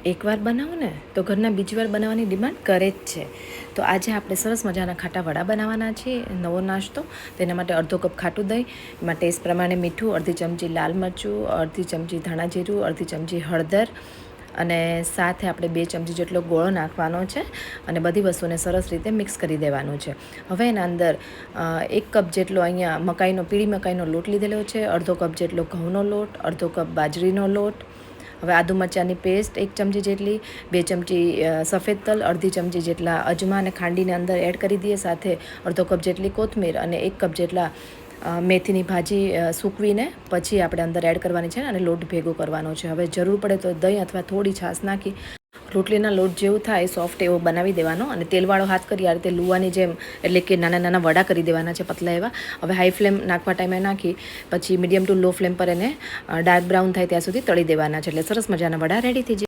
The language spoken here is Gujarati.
એકવાર બનાવો ને તો ઘરના બીજી વાર બનાવવાની ડિમાન્ડ કરે જ છે. તો આજે આપણે સરસ મજાના ખાટા વડા બનાવવાના છીએ, નવો નાસ્તો. તેના માટે અડધો કપ ખાટું દહીં, એમાં ટેસ્ટ પ્રમાણે મીઠું, અડધી ચમચી લાલ મરચું, અડધી ચમચી ધાણા જીરું, અડધી ચમચી હળદર અને સાથે આપણે 2 ચમચી જેટલો ગોળ નાખવાનો છે અને બધી વસ્તુને સરસ રીતે મિક્સ કરી દેવાનું છે. હવે એના અંદર 1 કપ જેટલો અહીંયા પીળી મકાઈનો લોટ લીધેલો છે, અડધો કપ જેટલો ઘઉંનો લોટ, અડધો કપ બાજરીનો લોટ. હવે આદુ મરચાંની પેસ્ટ 1 ચમચી જેટલી, 2 ચમચી સફેદ તલ, અડધી ચમચી જેટલા અજમા અને ખાંડીને અંદર એડ કરી દઈએ. સાથે અડધો કપ જેટલી કોથમીર અને 1 કપ જેટલા મેથીની ભાજી સૂકવીને પછી આપણે અંદર એડ કરવાની છે અને લોટ ભેગો કરવાનો છે. હવે જરૂર પડે તો દહીં અથવા થોડી છાશ નાખી રોટલીના લોટ જેવું થાય સોફ્ટ એવો બનાવી દેવાનો અને તેલવાળો હાથ કરી આ રીતે લુવાની જેમ, એટલે કે નાના નાના વડા કરી દેવાના છે પતલા એવા. હવે હાઈ ફ્લેમ નાખવા ટાઈમે નાખી પછી મીડિયમ ટુ લો ફ્લેમ પર એને ડાર્ક બ્રાઉન થાય ત્યાં સુધી તળી દેવાના છે, એટલે સરસ મજાના વડા રેડી થઈ જાય.